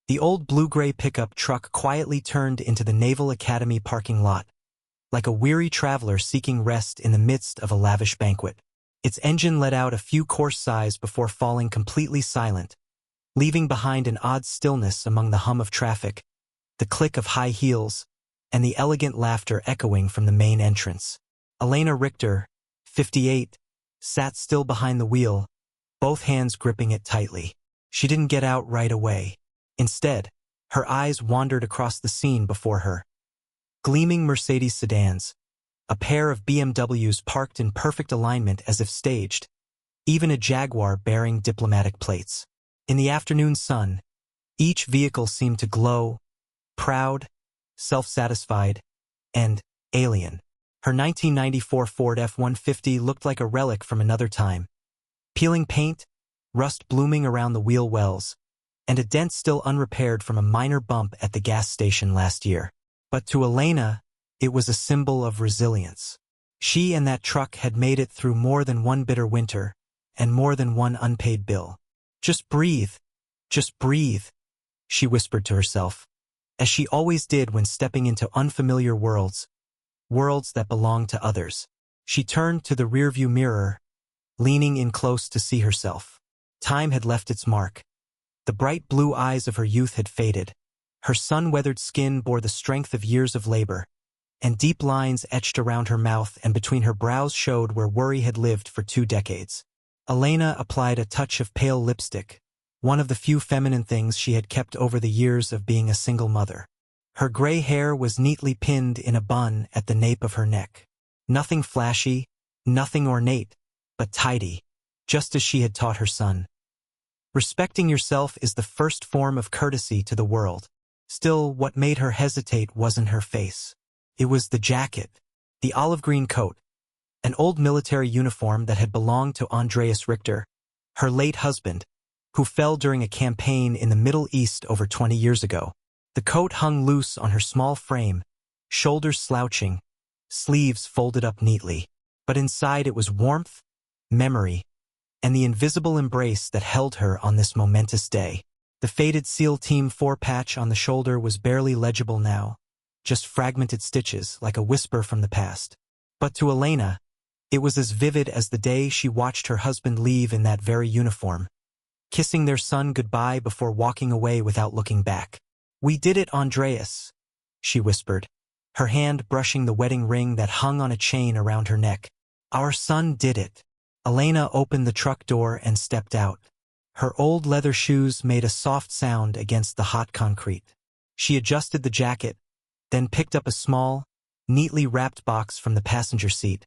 The old blue-gray pickup truck quietly turned into the Naval Academy parking lot, like a weary traveler seeking rest in the midst of a lavish banquet. Its engine let out a few coarse sighs before falling completely silent, leaving behind an odd stillness among the hum of traffic, the click of high heels, and the elegant laughter echoing from the main entrance. Elena Richter, 58, sat still behind the wheel, both hands gripping it tightly. She didn't get out right away. Instead, her eyes wandered across the scene before her. Gleaming Mercedes sedans, a pair of BMWs parked in perfect alignment as if staged, even a Jaguar bearing diplomatic plates. In the afternoon sun, each vehicle seemed to glow, proud, self-satisfied, and alien. Her 1994 Ford F-150 looked like a relic from another time. Peeling paint, rust blooming around the wheel wells, and a dent still unrepaired from a minor bump at the gas station last year. But to Elena, it was a symbol of resilience. She and that truck had made it through more than one bitter winter, and more than one unpaid bill. Just breathe, she whispered to herself, as she always did when stepping into unfamiliar worlds that belonged to others. She turned to the rearview mirror, leaning in close to see herself. Time had left its mark. The bright blue eyes of her youth had faded. Her sun-weathered skin bore the strength of years of labor, and deep lines etched around her mouth and between her brows showed where worry had lived for 2 decades. Elena applied a touch of pale lipstick, one of the few feminine things she had kept over the years of being a single mother. Her gray hair was neatly pinned in a bun at the nape of her neck. Nothing flashy, nothing ornate, but tidy, just as she had taught her son. Respecting yourself is the first form of courtesy to the world. Still, what made her hesitate wasn't her face. It was the jacket, the olive green coat, an old military uniform that had belonged to Andreas Richter, her late husband, who fell during a campaign in the Middle East over 20 years ago. The coat hung loose on her small frame, shoulders slouching, sleeves folded up neatly. But inside it was warmth, memory, and the invisible embrace that held her on this momentous day. The faded SEAL Team 4 patch on the shoulder was barely legible now, just fragmented stitches like a whisper from the past. But to Elena, it was as vivid as the day she watched her husband leave in that very uniform, kissing their son goodbye before walking away without looking back. "We did it, Andreas," she whispered, her hand brushing the wedding ring that hung on a chain around her neck. "Our son did it." Elena opened the truck door and stepped out. Her old leather shoes made a soft sound against the hot concrete. She adjusted the jacket, then picked up a small, neatly wrapped box from the passenger seat,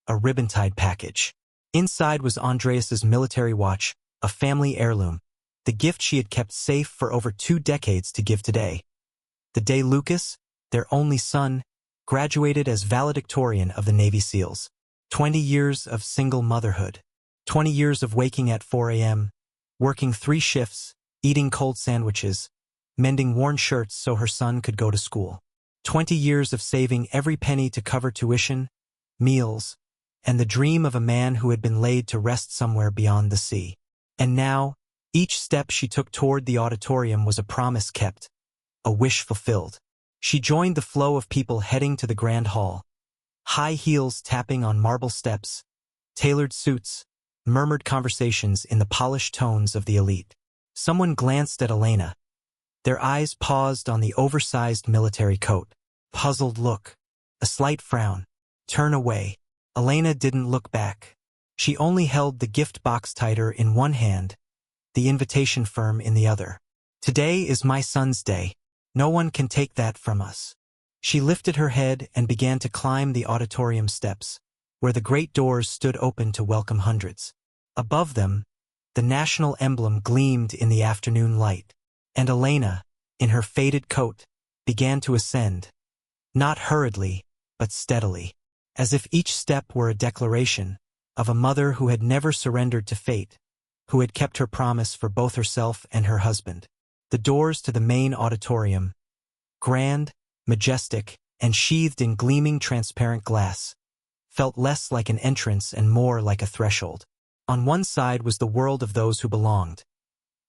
a ribbon-tied package. Inside was Andreas's military watch, a family heirloom, the gift she had kept safe for over 2 decades to give today. The day Lucas, their only son, graduated as valedictorian of the Navy SEALs. 20 years of single motherhood. 20 years of waking at 4 a.m., working 3 shifts, eating cold sandwiches, mending worn shirts so her son could go to school. 20 years of saving every penny to cover tuition, meals, and the dream of a man who had been laid to rest somewhere beyond the sea. And now, each step she took toward the auditorium was a promise kept, a wish fulfilled. She joined the flow of people heading to the grand hall, high heels tapping on marble steps, tailored suits, murmured conversations in the polished tones of the elite. Someone glanced at Elena. Their eyes paused on the oversized military coat. Puzzled look, a slight frown. Turn away. Elena didn't look back. She only held the gift box tighter in one hand, the invitation firm in the other. "Today is my son's day. No one can take that from us." She lifted her head and began to climb the auditorium steps, where the great doors stood open to welcome hundreds. Above them, the national emblem gleamed in the afternoon light, and Elena, in her faded coat, began to ascend, not hurriedly, but steadily, as if each step were a declaration of a mother who had never surrendered to fate, who had kept her promise for both herself and her husband. The doors to the main auditorium, grand, majestic, and sheathed in gleaming transparent glass, felt less like an entrance and more like a threshold. On one side was the world of those who belonged,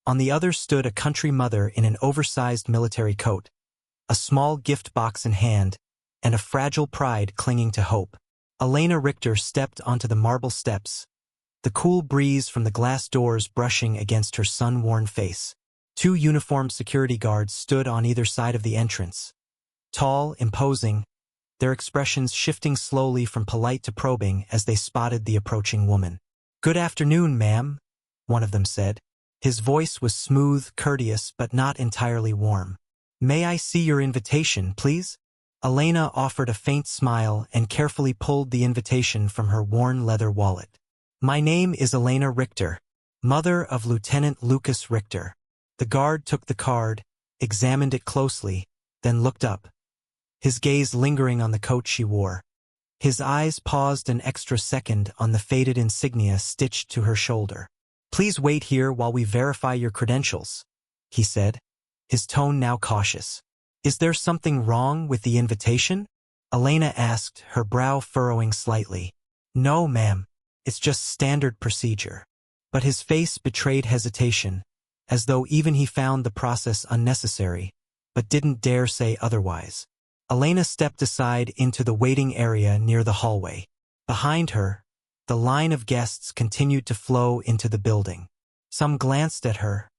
On the other stood a country mother in an oversized military coat, a small gift box in hand, and a fragile pride clinging to hope. Elena Richter stepped onto the marble steps, the cool breeze from the glass doors brushing against her sun-worn face. Two uniformed security guards stood on either side of the entrance. Tall, imposing, their expressions shifting slowly from polite to probing as they spotted the approaching woman. "Good afternoon, ma'am," one of them said. His voice was smooth, courteous, but not entirely warm. "May I see your invitation, please?" Elena offered a faint smile and carefully pulled the invitation from her worn leather wallet. "My name is Elena Richter, mother of Lieutenant Lucas Richter." The guard took the card, examined it closely, then looked up, his gaze lingering on the coat she wore. His eyes paused an extra second on the faded insignia stitched to her shoulder. "Please wait here while we verify your credentials," he said, his tone now cautious. "Is there something wrong with the invitation?" Elena asked, her brow furrowing slightly. "No, ma'am. It's just standard procedure." But his face betrayed hesitation, as though even he found the process unnecessary, but didn't dare say otherwise. Elena stepped aside into the waiting area near the hallway. Behind her, the line of guests continued to flow into the building. Some glanced at her,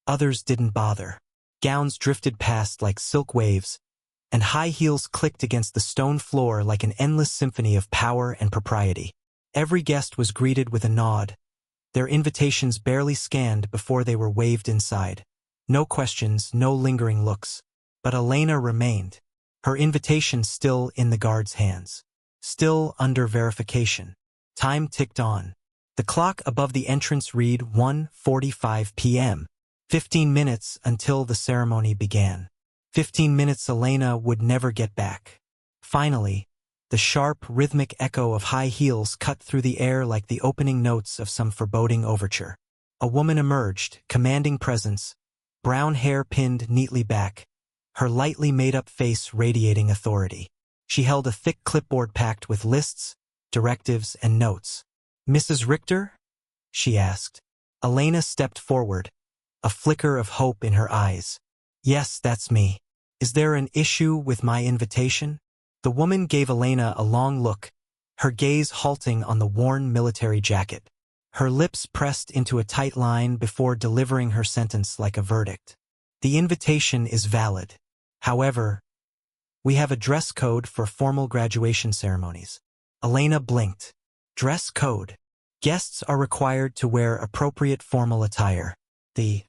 others didn't bother. Gowns drifted past like silk waves, and high heels clicked against the stone floor like an endless symphony of power and propriety. Every guest was greeted with a nod, their invitations barely scanned before they were waved inside. No questions, no lingering looks. But Elena remained, her invitation still in the guard's hands, still under verification. Time ticked on. The clock above the entrance read 1:45 p.m. 15 minutes until the ceremony began. 15 minutes Elena would never get back. Finally, the sharp, rhythmic echo of high heels cut through the air like the opening notes of some foreboding overture. A woman emerged, commanding presence, brown hair pinned neatly back, her lightly made-up face radiating authority. She held a thick clipboard packed with lists, directives, and notes. "Mrs. Richter?" she asked. Elena stepped forward, a flicker of hope in her eyes. "Yes, that's me. Is there an issue with my invitation?" The woman gave Elena a long look, her gaze halting on the worn military jacket. Her lips pressed into a tight line before delivering her sentence like a verdict. "The invitation is valid. However, we have a dress code for formal graduation ceremonies." Elena blinked. Dress code. Guests are required to wear appropriate formal attire. The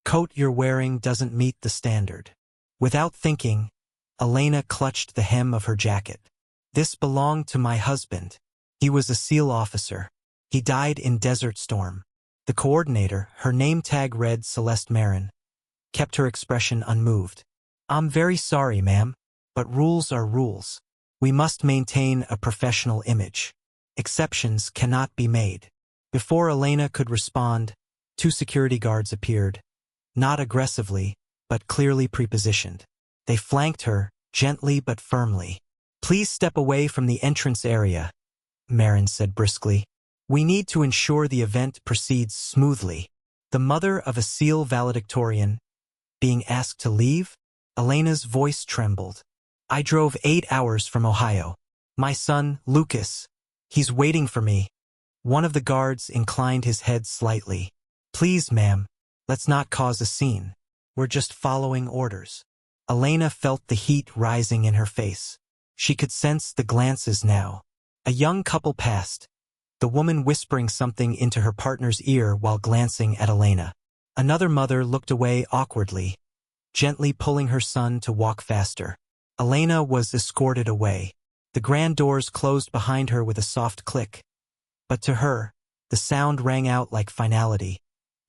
coat you're wearing doesn't meet the standard. Without thinking, Elena clutched the hem of her jacket. "This belonged to my husband. He was a SEAL officer. He died in Desert Storm." The coordinator, her name tag read Celeste Marin, kept her expression unmoved. "I'm very sorry, ma'am, but rules are rules. We must maintain a professional image. Exceptions cannot be made." Before Elena could respond, two security guards appeared, not aggressively, but clearly prepositioned. They flanked her, gently but firmly. "Please step away from the entrance area," Marin said briskly. "We need to ensure the event proceeds smoothly." The mother of a SEAL valedictorian, being asked to leave? Elena's voice trembled. "I drove 8 hours from Ohio. My son, Lucas, he's waiting for me." One of the guards inclined his head slightly. "Please, ma'am, let's not cause a scene. We're just following orders." Elena felt the heat rising in her face. She could sense the glances now. A young couple passed, the woman whispering something into her partner's ear while glancing at Elena. Another mother looked away awkwardly, gently pulling her son to walk faster. Elena was escorted away. The grand doors closed behind her with a soft click. But to her, the sound rang out like finality,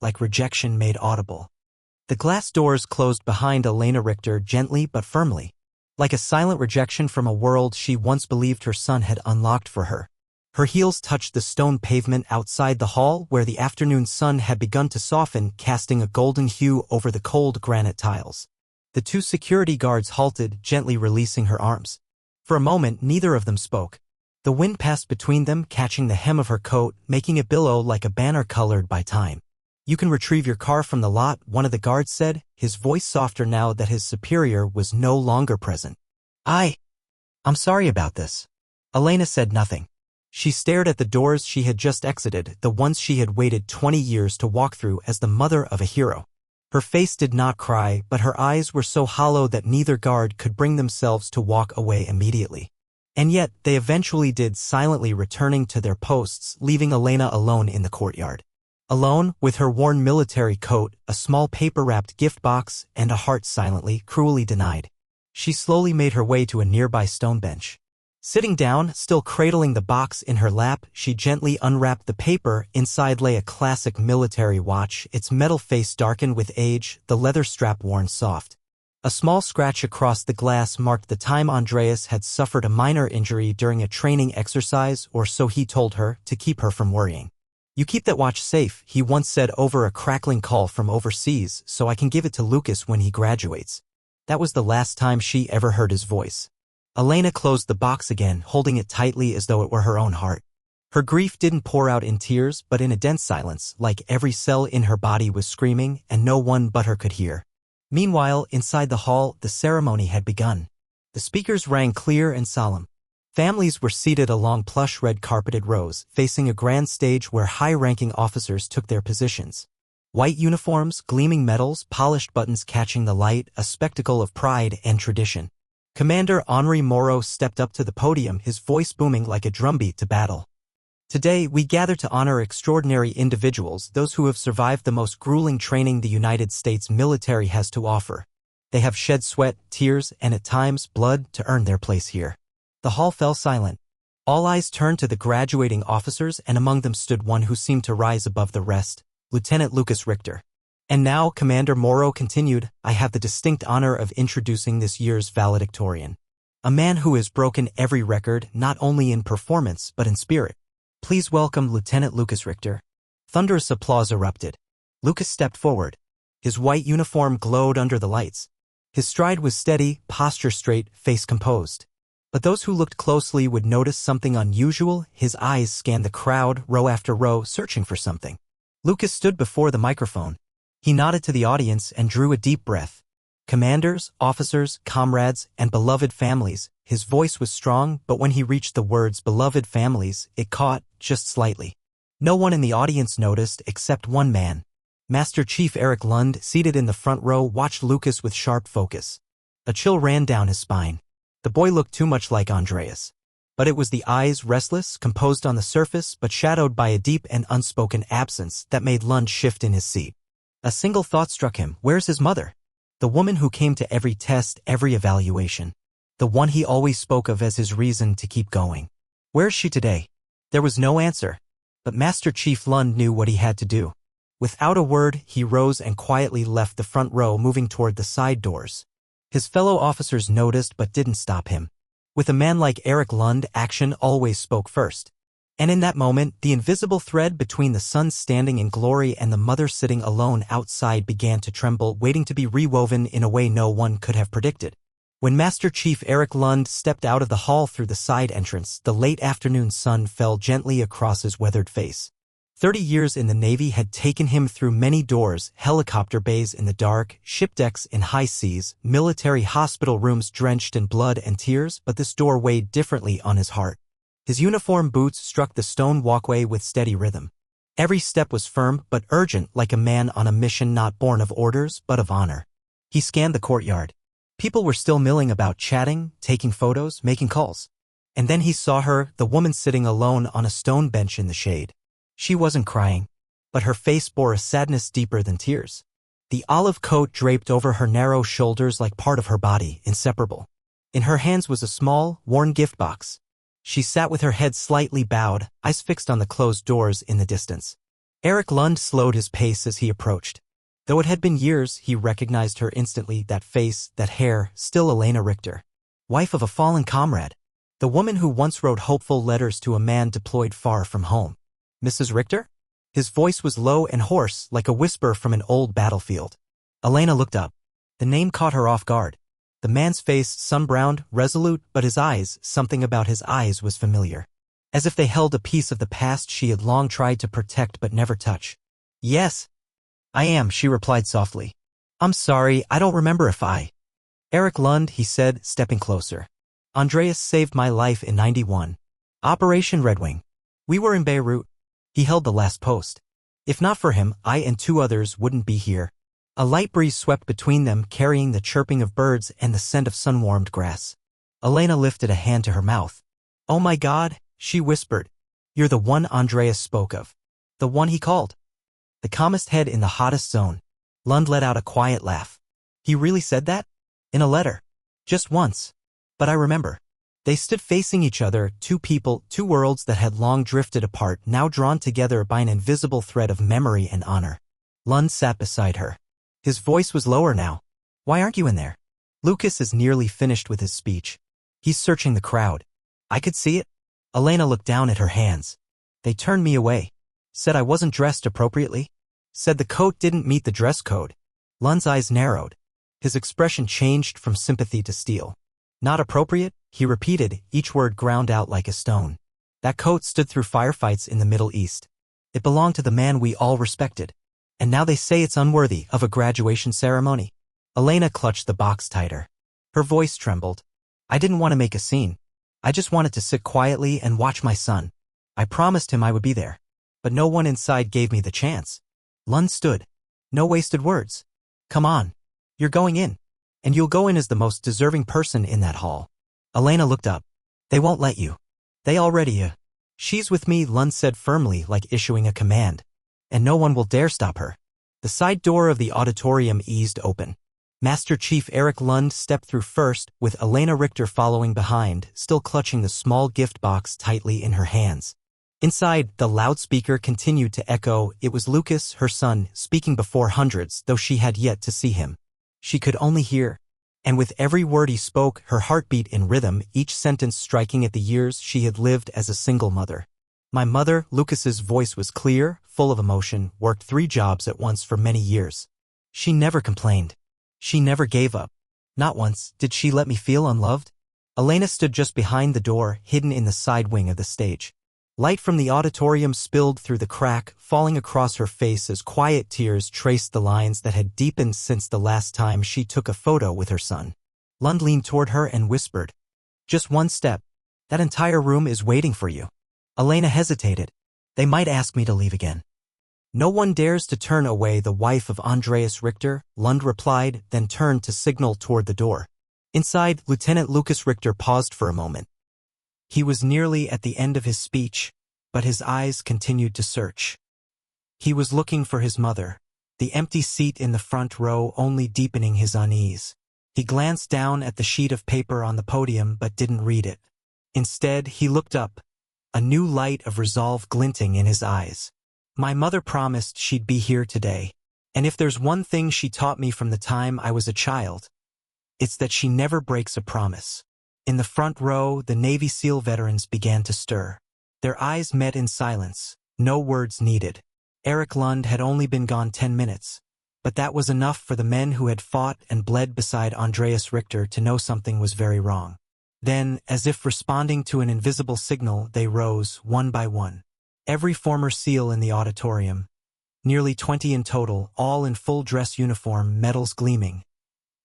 like rejection made audible. The glass doors closed behind Elena Richter gently but firmly, like a silent rejection from a world she once believed her son had unlocked for her. Her heels touched the stone pavement outside the hall where the afternoon sun had begun to soften, casting a golden hue over the cold granite tiles. The two security guards halted, gently releasing her arms. For a moment, neither of them spoke. The wind passed between them, catching the hem of her coat, making it billow like a banner colored by time. You can retrieve your car from the lot, one of the guards said, his voice softer now that his superior was no longer present. I'm sorry about this. Elena said nothing. She stared at the doors she had just exited, the ones she had waited 20 years to walk through as the mother of a hero. Her face did not cry, but her eyes were so hollow that neither guard could bring themselves to walk away immediately. And yet, they eventually did, silently returning to their posts, leaving Elena alone in the courtyard. Alone, with her worn military coat, a small paper-wrapped gift box, and a heart silently, cruelly denied. She slowly made her way to a nearby stone bench. Sitting down, still cradling the box in her lap, she gently unwrapped the paper. Inside lay a classic military watch, its metal face darkened with age, the leather strap worn soft. A small scratch across the glass marked the time Andreas had suffered a minor injury during a training exercise, or so he told her, to keep her from worrying. "You keep that watch safe," he once said over a crackling call from overseas, "so I can give it to Lucas when he graduates." That was the last time she ever heard his voice. Elena closed the box again, holding it tightly as though it were her own heart. Her grief didn't pour out in tears, but in a dense silence, like every cell in her body was screaming, and no one but her could hear. Meanwhile, inside the hall, the ceremony had begun. The speakers rang clear and solemn. Families were seated along plush red-carpeted rows, facing a grand stage where high-ranking officers took their positions. White uniforms, gleaming medals, polished buttons catching the light, a spectacle of pride and tradition. Commander Henri Moreau stepped up to the podium, his voice booming like a drumbeat to battle. "Today, we gather to honor extraordinary individuals, those who have survived the most grueling training the United States military has to offer. They have shed sweat, tears, and at times, blood to earn their place here." The hall fell silent. All eyes turned to the graduating officers, and among them stood one who seemed to rise above the rest, Lieutenant Lucas Richter. "And now," Commander Moreau continued, "I have the distinct honor of introducing this year's valedictorian. A man who has broken every record, not only in performance but in spirit. Please welcome Lieutenant Lucas Richter." Thunderous applause erupted. Lucas stepped forward. His white uniform glowed under the lights. His stride was steady, posture straight, face composed. But those who looked closely would notice something unusual. His eyes scanned the crowd, row after row, searching for something. Lucas stood before the microphone. He nodded to the audience and drew a deep breath. "Commanders, officers, comrades, and beloved families." His voice was strong, but when he reached the words "beloved families," it caught, just slightly. No one in the audience noticed except one man. Master Chief Eric Lund, seated in the front row, watched Lucas with sharp focus. A chill ran down his spine. The boy looked too much like Andreas. But it was the eyes, restless, composed on the surface, but shadowed by a deep and unspoken absence, that made Lund shift in his seat. A single thought struck him: where's his mother? The woman who came to every test, every evaluation. The one he always spoke of as his reason to keep going. Where's she today? There was no answer. But Master Chief Lund knew what he had to do. Without a word, he rose and quietly left the front row, moving toward the side doors. His fellow officers noticed but didn't stop him. With a man like Eric Lund, action always spoke first. And in that moment, the invisible thread between the son standing in glory and the mother sitting alone outside began to tremble, waiting to be rewoven in a way no one could have predicted. When Master Chief Eric Lund stepped out of the hall through the side entrance, the late afternoon sun fell gently across his weathered face. 30 years in the Navy had taken him through many doors, helicopter bays in the dark, ship decks in high seas, military hospital rooms drenched in blood and tears, but this door weighed differently on his heart. His uniform boots struck the stone walkway with steady rhythm. Every step was firm but urgent, like a man on a mission not born of orders but of honor. He scanned the courtyard. People were still milling about, chatting, taking photos, making calls. And then he saw her, the woman sitting alone on a stone bench in the shade. She wasn't crying, but her face bore a sadness deeper than tears. The olive coat draped over her narrow shoulders like part of her body, inseparable. In her hands was a small, worn gift box. She sat with her head slightly bowed, eyes fixed on the closed doors in the distance. Eric Lund slowed his pace as he approached. Though it had been years, he recognized her instantly, that face, that hair, still Elena Richter. Wife of a fallen comrade. The woman who once wrote hopeful letters to a man deployed far from home. "Mrs. Richter?" His voice was low and hoarse, like a whisper from an old battlefield. Elena looked up. The name caught her off guard. The man's face, sun-browned, resolute, but his eyes, something about his eyes was familiar. As if they held a piece of the past she had long tried to protect but never touch. "Yes." I am, she replied softly. I'm sorry, I don't remember if I. Eric Lund, he said, stepping closer. Andreas saved my life in 91. Operation Red Wing. We were in Beirut. He held the last post. If not for him, I and 2 others wouldn't be here. A light breeze swept between them, carrying the chirping of birds and the scent of sun-warmed grass. Elena lifted a hand to her mouth. Oh my God, she whispered. You're the one Andreas spoke of. The one he called. The calmest head in the hottest zone. Lund let out a quiet laugh. He really said that? In a letter. Just once. But I remember. They stood facing each other, 2 people, 2 worlds that had long drifted apart, now drawn together by an invisible thread of memory and honor. Lund sat beside her. His voice was lower now. Why aren't you in there? Lucas is nearly finished with his speech. He's searching the crowd. I could see it. Elena looked down at her hands. They turned me away. Said I wasn't dressed appropriately. Said the coat didn't meet the dress code. Lund's eyes narrowed. His expression changed from sympathy to steel. Not appropriate, he repeated, each word ground out like a stone. That coat stood through firefights in the Middle East. It belonged to the man we all respected. And now they say it's unworthy of a graduation ceremony. Elena clutched the box tighter. Her voice trembled. I didn't want to make a scene. I just wanted to sit quietly and watch my son. I promised him I would be there. But no one inside gave me the chance. Lund stood. No wasted words. Come on. You're going in. And you'll go in as the most deserving person in that hall. Elena looked up. They won't let you. They already. She's with me, Lund said firmly, like issuing a command. And no one will dare stop her. The side door of the auditorium eased open. Master Chief Eric Lund stepped through first, with Elena Richter following behind, still clutching the small gift box tightly in her hands. Inside, the loudspeaker continued to echo. It was Lucas, her son, speaking before hundreds, though she had yet to see him. She could only hear. And with every word he spoke, her heart beat in rhythm, each sentence striking at the years she had lived as a single mother. My mother, Lucas's voice was clear, full of emotion, worked 3 jobs at once for many years. She never complained. She never gave up. Not once did she let me feel unloved. Elena stood just behind the door, hidden in the side wing of the stage. Light from the auditorium spilled through the crack, falling across her face as quiet tears traced the lines that had deepened since the last time she took a photo with her son. Lund leaned toward her and whispered, "Just one step. That entire room is waiting for you." Elena hesitated. They might ask me to leave again. No one dares to turn away the wife of Andreas Richter, Lund replied, then turned to signal toward the door. Inside, Lieutenant Lucas Richter paused for a moment. He was nearly at the end of his speech, but his eyes continued to search. He was looking for his mother, the empty seat in the front row only deepening his unease. He glanced down at the sheet of paper on the podium but didn't read it. Instead, he looked up, a new light of resolve glinting in his eyes. My mother promised she'd be here today, and if there's one thing she taught me from the time I was a child, it's that she never breaks a promise. In the front row, the Navy SEAL veterans began to stir. Their eyes met in silence, no words needed. Eric Lund had only been gone 10 minutes, but that was enough for the men who had fought and bled beside Andreas Richter to know something was very wrong. Then, as if responding to an invisible signal, they rose, one by one. Every former SEAL in the auditorium, nearly 20 in total, all in full dress uniform, medals gleaming,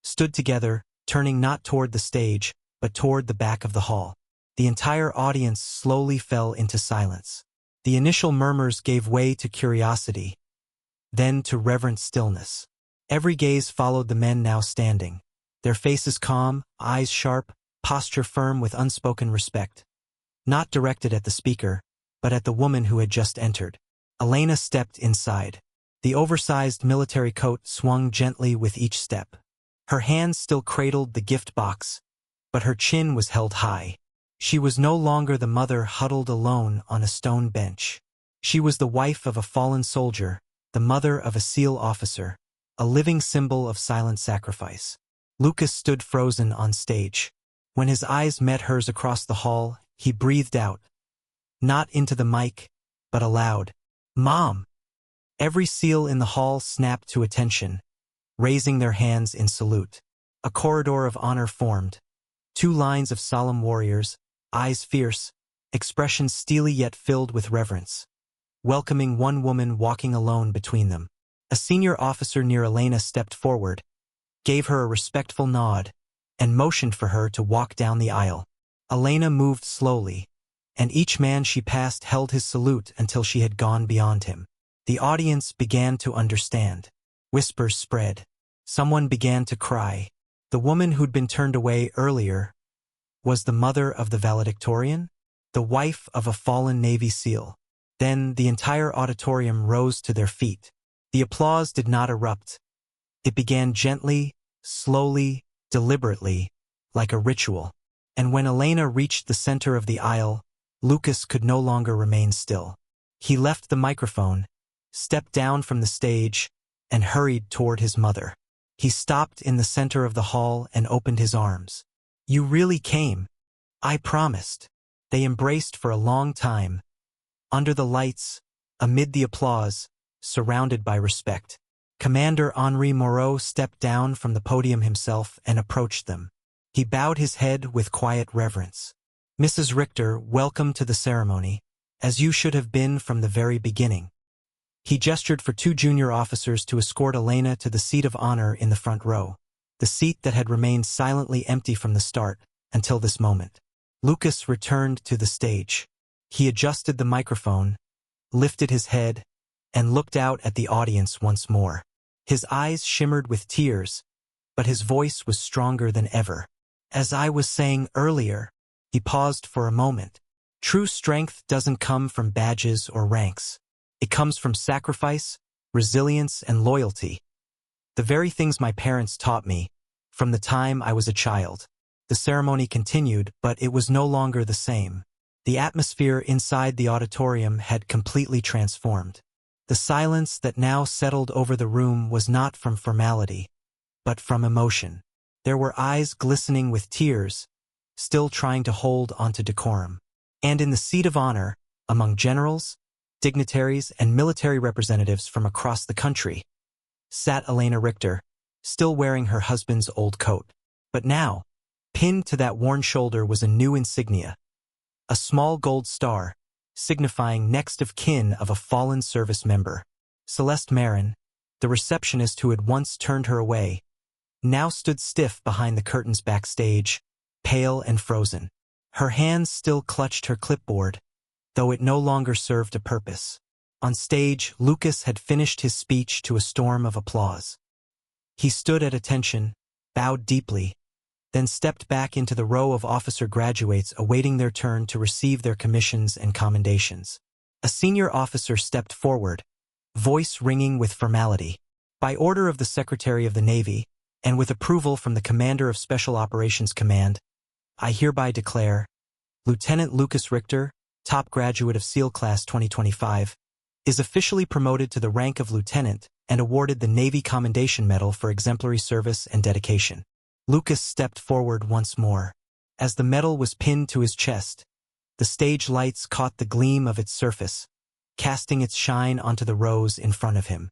stood together, turning not toward the stage, but toward the back of the hall. The entire audience slowly fell into silence. The initial murmurs gave way to curiosity, then to reverent stillness. Every gaze followed the men now standing, their faces calm, eyes sharp, posture firm with unspoken respect. Not directed at the speaker, but at the woman who had just entered. Elena stepped inside. The oversized military coat swung gently with each step. Her hands still cradled the gift box, but her chin was held high. She was no longer the mother huddled alone on a stone bench. She was the wife of a fallen soldier, the mother of a SEAL officer, a living symbol of silent sacrifice. Lucas stood frozen on stage. When his eyes met hers across the hall, he breathed out. Not into the mic, but aloud. "Mom!" Every SEAL in the hall snapped to attention, raising their hands in salute. A corridor of honor formed. 2 lines of solemn warriors, eyes fierce, expressions steely yet filled with reverence, welcoming one woman walking alone between them. A senior officer near Elena stepped forward, gave her a respectful nod, and motioned for her to walk down the aisle. Elena moved slowly, and each man she passed held his salute until she had gone beyond him. The audience began to understand. Whispers spread. Someone began to cry. The woman who'd been turned away earlier was the mother of the valedictorian, the wife of a fallen Navy SEAL. Then the entire auditorium rose to their feet. The applause did not erupt. It began gently, slowly, deliberately, like a ritual. And when Elena reached the center of the aisle, Lucas could no longer remain still. He left the microphone, stepped down from the stage, and hurried toward his mother. He stopped in the center of the hall and opened his arms. "You really came. I promised." They embraced for a long time, under the lights, amid the applause, surrounded by respect. Commander Henri Moreau stepped down from the podium himself and approached them. He bowed his head with quiet reverence. "Mrs. Richter, welcome to the ceremony, as you should have been from the very beginning." He gestured for two junior officers to escort Elena to the seat of honor in the front row, the seat that had remained silently empty from the start until this moment. Lucas returned to the stage. He adjusted the microphone, lifted his head, and looked out at the audience once more. His eyes shimmered with tears, but his voice was stronger than ever. "As I was saying earlier," he paused for a moment, "true strength doesn't come from badges or ranks. It comes from sacrifice, resilience, and loyalty. The very things my parents taught me, from the time I was a child." The ceremony continued, but it was no longer the same. The atmosphere inside the auditorium had completely transformed. The silence that now settled over the room was not from formality, but from emotion. There were eyes glistening with tears, still trying to hold onto decorum. And in the seat of honor, among generals, dignitaries, and military representatives from across the country, sat Elena Richter, still wearing her husband's old coat. But now, pinned to that worn shoulder was a new insignia, a small gold star, signifying next of kin of a fallen service member. Celeste Marin, the receptionist who had once turned her away, now stood stiff behind the curtains backstage, pale and frozen. Her hands still clutched her clipboard, though it no longer served a purpose. On stage, Lucas had finished his speech to a storm of applause. He stood at attention, bowed deeply, then stepped back into the row of officer graduates awaiting their turn to receive their commissions and commendations. A senior officer stepped forward, voice ringing with formality. "By order of the Secretary of the Navy, and with approval from the Commander of Special Operations Command, I hereby declare Lieutenant Lucas Richter, top graduate of SEAL Class 2025, is officially promoted to the rank of lieutenant and awarded the Navy Commendation Medal for exemplary service and dedication." Lucas stepped forward once more. As the medal was pinned to his chest, the stage lights caught the gleam of its surface, casting its shine onto the rows in front of him.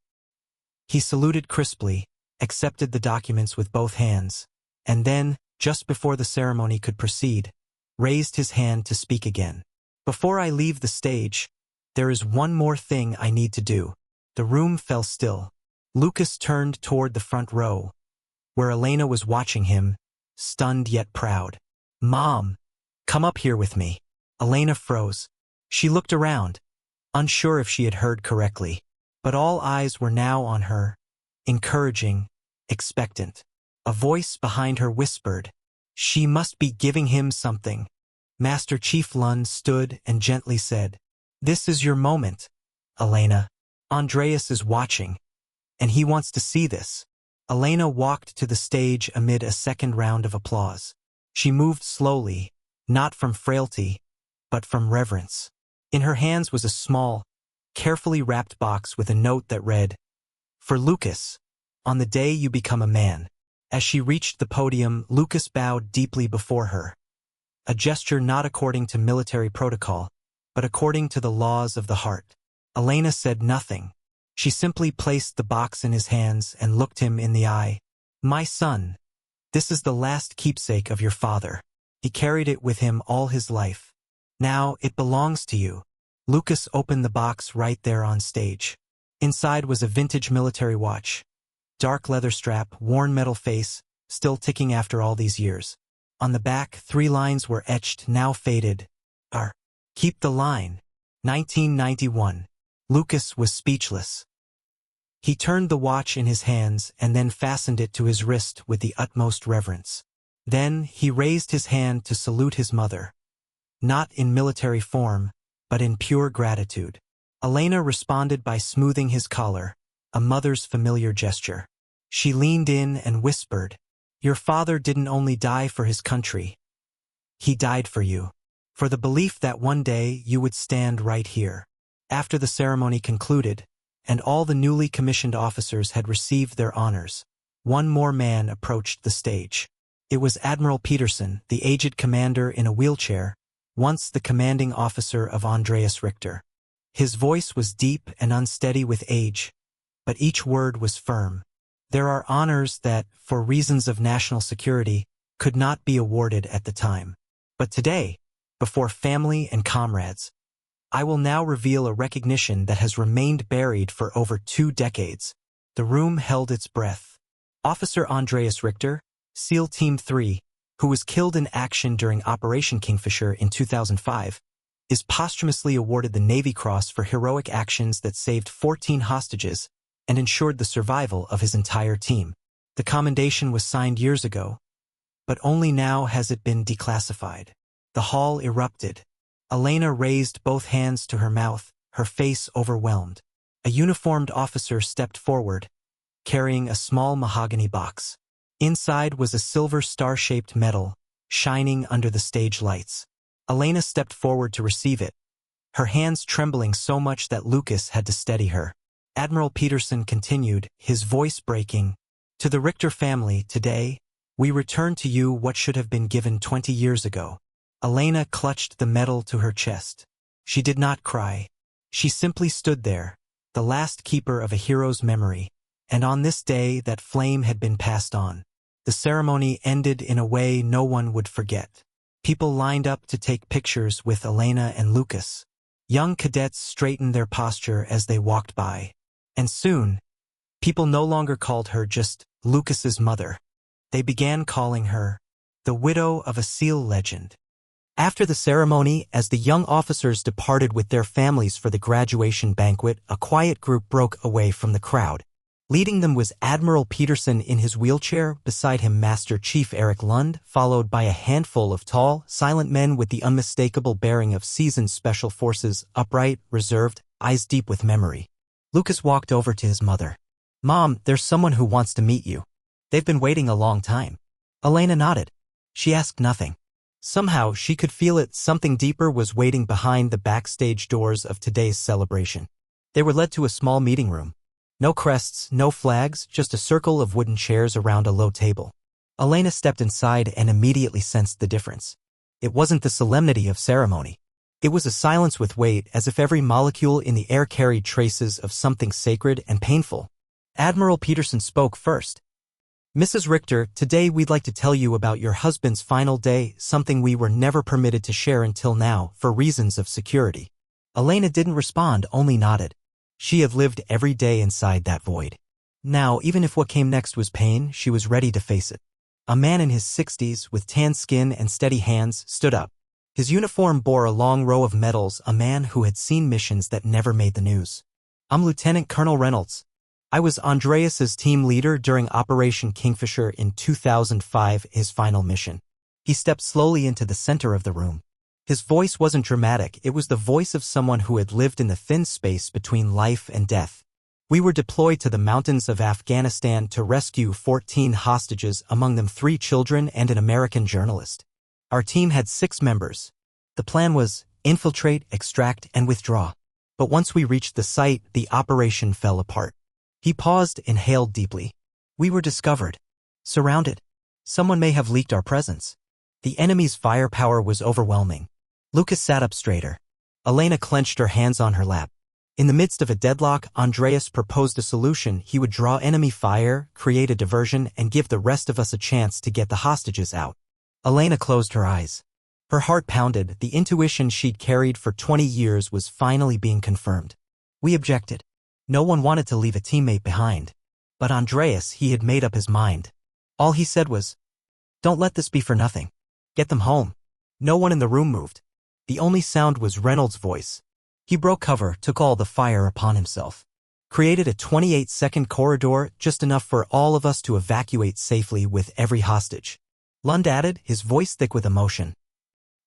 He saluted crisply, accepted the documents with both hands, and then, just before the ceremony could proceed, raised his hand to speak again. "Before I leave the stage, there is one more thing I need to do." The room fell still. Lucas turned toward the front row, where Elena was watching him, stunned yet proud. "Mom, come up here with me." Elena froze. She looked around, unsure if she had heard correctly. But all eyes were now on her, encouraging, expectant. A voice behind her whispered, "She must be giving him something." Master Chief Lund stood and gently said, "This is your moment, Elena. Andreas is watching, and he wants to see this." Elena walked to the stage amid a second round of applause. She moved slowly, not from frailty, but from reverence. In her hands was a small, carefully wrapped box with a note that read, "For Lucas, on the day you become a man." As she reached the podium, Lucas bowed deeply before her, a gesture not according to military protocol, but according to the laws of the heart. Elena said nothing. She simply placed the box in his hands and looked him in the eye. "My son, this is the last keepsake of your father. He carried it with him all his life. Now it belongs to you." Lucas opened the box right there on stage. Inside was a vintage military watch. Dark leather strap, worn metal face, still ticking after all these years. On the back, 3 lines were etched, now faded. R. Keep the line. 1991. Lucas was speechless. He turned the watch in his hands and then fastened it to his wrist with the utmost reverence. Then he raised his hand to salute his mother. Not in military form, but in pure gratitude. Elena responded by smoothing his collar, a mother's familiar gesture. She leaned in and whispered, "Your father didn't only die for his country. He died for you. For the belief that one day you would stand right here." After the ceremony concluded, and all the newly commissioned officers had received their honors, one more man approached the stage. It was Admiral Peterson, the aged commander in a wheelchair, once the commanding officer of Andreas Richter. His voice was deep and unsteady with age, but each word was firm. There are honors that, for reasons of national security, could not be awarded at the time. But today, before family and comrades, I will now reveal a recognition that has remained buried for over 2 decades. The room held its breath. Officer Andreas Richter, SEAL Team 3, who was killed in action during Operation Kingfisher in 2005, is posthumously awarded the Navy Cross for heroic actions that saved 14 hostages and ensured the survival of his entire team. The commendation was signed years ago, but only now has it been declassified. The hall erupted. Elena raised both hands to her mouth, her face overwhelmed. A uniformed officer stepped forward, carrying a small mahogany box. Inside was a silver star-shaped medal, shining under the stage lights. Elena stepped forward to receive it, her hands trembling so much that Lucas had to steady her. Admiral Peterson continued, his voice breaking, "To the Richter family, today, we return to you what should have been given 20 years ago." Elena clutched the medal to her chest. She did not cry. She simply stood there, the last keeper of a hero's memory, and on this day that flame had been passed on. The ceremony ended in a way no one would forget. People lined up to take pictures with Elena and Lucas. Young cadets straightened their posture as they walked by. And soon, people no longer called her just Lucas's mother. They began calling her the widow of a SEAL legend. After the ceremony, as the young officers departed with their families for the graduation banquet, a quiet group broke away from the crowd. Leading them was Admiral Peterson in his wheelchair, beside him Master Chief Eric Lund, followed by a handful of tall, silent men with the unmistakable bearing of seasoned special forces, upright, reserved, eyes deep with memory. Lucas walked over to his mother. "Mom, there's someone who wants to meet you. They've been waiting a long time." Elena nodded. She asked nothing. Somehow, she could feel it, something deeper was waiting behind the backstage doors of today's celebration. They were led to a small meeting room. No crests, no flags, just a circle of wooden chairs around a low table. Elena stepped inside and immediately sensed the difference. It wasn't the solemnity of ceremony. It was a silence with weight, as if every molecule in the air carried traces of something sacred and painful. Admiral Peterson spoke first. "Mrs. Richter, today we'd like to tell you about your husband's final day, something we were never permitted to share until now, for reasons of security." Elena didn't respond, only nodded. She had lived every day inside that void. Now, even if what came next was pain, she was ready to face it. A man in his 60s, with tan skin and steady hands, stood up. His uniform bore a long row of medals, a man who had seen missions that never made the news. "I'm Lieutenant Colonel Reynolds. I was Andreas's team leader during Operation Kingfisher in 2005, his final mission." He stepped slowly into the center of the room. His voice wasn't dramatic, it was the voice of someone who had lived in the thin space between life and death. "We were deployed to the mountains of Afghanistan to rescue 14 hostages, among them 3 children and an American journalist. Our team had 6 members. The plan was infiltrate, extract, and withdraw. But once we reached the site, the operation fell apart." He paused, inhaled deeply. "We were discovered. Surrounded. Someone may have leaked our presence. The enemy's firepower was overwhelming." Lucas sat up straighter. Elena clenched her hands on her lap. In the midst of a deadlock, Andreas proposed a solution. He would draw enemy fire, create a diversion, and give the rest of us a chance to get the hostages out. Elena closed her eyes. Her heart pounded. The intuition she'd carried for 20 years was finally being confirmed. "We objected. No one wanted to leave a teammate behind. But Andreas, he had made up his mind. All he said was, "Don't let this be for nothing. Get them home." No one in the room moved. The only sound was Reynolds' voice. He broke cover, took all the fire upon himself. Created a 28-second corridor, just enough for all of us to evacuate safely with every hostage. Lund added, his voice thick with emotion.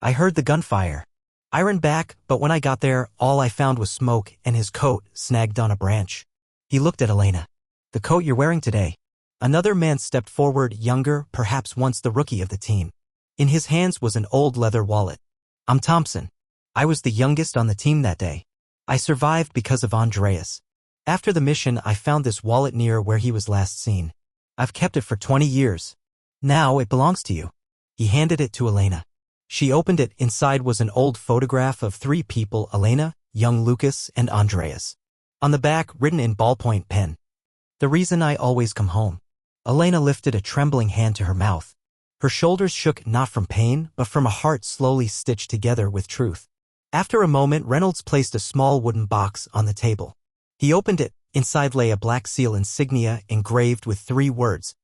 "I heard the gunfire. I ran back, but when I got there, all I found was smoke and his coat snagged on a branch." He looked at Elena. "The coat you're wearing today." Another man stepped forward, younger, perhaps once the rookie of the team. In his hands was an old leather wallet. "I'm Thompson. I was the youngest on the team that day. I survived because of Andreas. After the mission, I found this wallet near where he was last seen. I've kept it for 20 years. Now it belongs to you." He handed it to Elena. She opened it. Inside was an old photograph of 3 people, Elena, young Lucas, and Andreas. On the back, written in ballpoint pen, "The reason I always come home." Elena lifted a trembling hand to her mouth. Her shoulders shook, not from pain, but from a heart slowly stitched together with truth. After a moment, Reynolds placed a small wooden box on the table. He opened it. Inside lay a black seal insignia engraved with 3 words.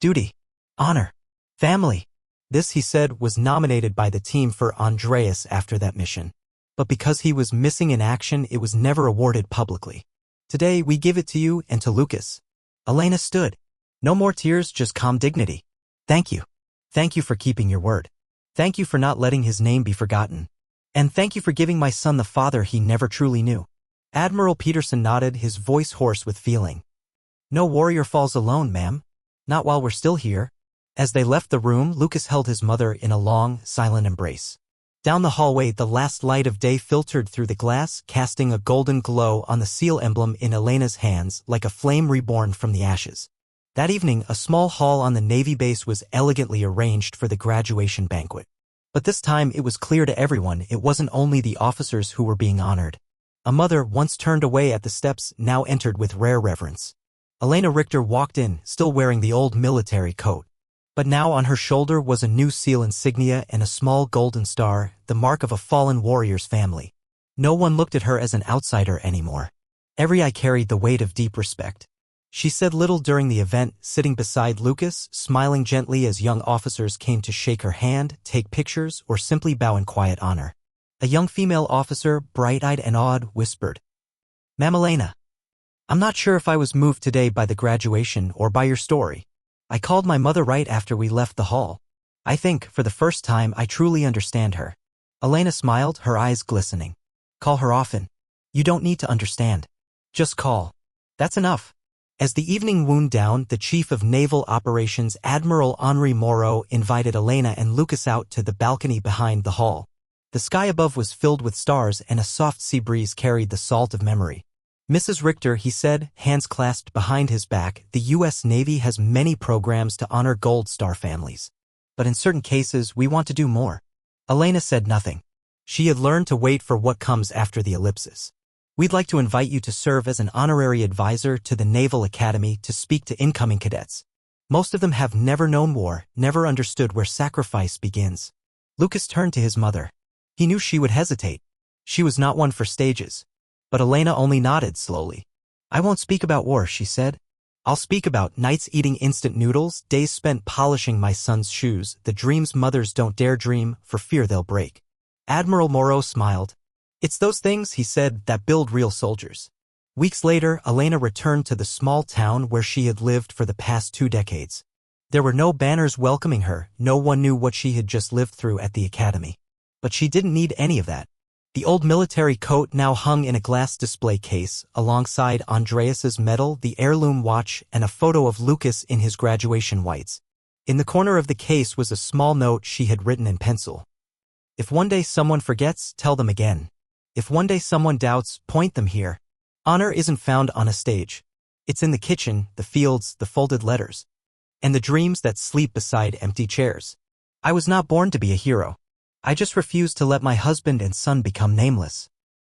"Duty. Honor. Family." This, he said, was nominated by the team for Andreas after that mission. But because he was missing in action, it was never awarded publicly. "Today we give it to you and to Lucas." Elena stood. No more tears, just calm dignity. "Thank you. Thank you for keeping your word. Thank you for not letting his name be forgotten. And thank you for giving my son the father he never truly knew." Admiral Peterson nodded, his voice hoarse with feeling. "No warrior falls alone, ma'am. Not while we're still here." As they left the room, Lucas held his mother in a long, silent embrace. Down the hallway, the last light of day filtered through the glass, casting a golden glow on the seal emblem in Elena's hands like a flame reborn from the ashes. That evening, a small hall on the Navy base was elegantly arranged for the graduation banquet. But this time it was clear to everyone it wasn't only the officers who were being honored. A mother, once turned away at the steps, now entered with rare reverence. Elena Richter walked in, still wearing the old military coat. But now on her shoulder was a new seal insignia and a small golden star, the mark of a fallen warrior's family. No one looked at her as an outsider anymore. Every eye carried the weight of deep respect. She said little during the event, sitting beside Lucas, smiling gently as young officers came to shake her hand, take pictures, or simply bow in quiet honor. A young female officer, bright-eyed and awed, whispered, "Ma'am Elena, I'm not sure if I was moved today by the graduation or by your story. I called my mother right after we left the hall. I think, for the first time, I truly understand her." Elena smiled, her eyes glistening. "Call her often. You don't need to understand. Just call. That's enough." As the evening wound down, the Chief of Naval Operations, Admiral Henri Moreau, invited Elena and Lucas out to the balcony behind the hall. The sky above was filled with stars and a soft sea breeze carried the salt of memory. "Mrs. Richter," he said, hands clasped behind his back, "the U.S. Navy has many programs to honor Gold Star families. But in certain cases, we want to do more." Elena said nothing. She had learned to wait for what comes after the ellipsis. "We'd like to invite you to serve as an honorary advisor to the Naval Academy to speak to incoming cadets. Most of them have never known war, never understood where sacrifice begins." Lucas turned to his mother. He knew she would hesitate. She was not one for stages. But Elena only nodded slowly. "I won't speak about war," she said. "I'll speak about nights eating instant noodles, days spent polishing my son's shoes, the dreams mothers don't dare dream for fear they'll break." Admiral Moreau smiled. "It's those things," he said, "that build real soldiers." Weeks later, Elena returned to the small town where she had lived for the past 2 decades. There were no banners welcoming her, no one knew what she had just lived through at the academy. But she didn't need any of that. The old military coat now hung in a glass display case, alongside Andreas's medal, the heirloom watch, and a photo of Lucas in his graduation whites. In the corner of the case was a small note she had written in pencil. "If one day someone forgets, tell them again. If one day someone doubts, point them here. Honor isn't found on a stage. It's in the kitchen, the fields, the folded letters, and the dreams that sleep beside empty chairs. I was not born to be a hero. I just refused to let my husband and son become nameless."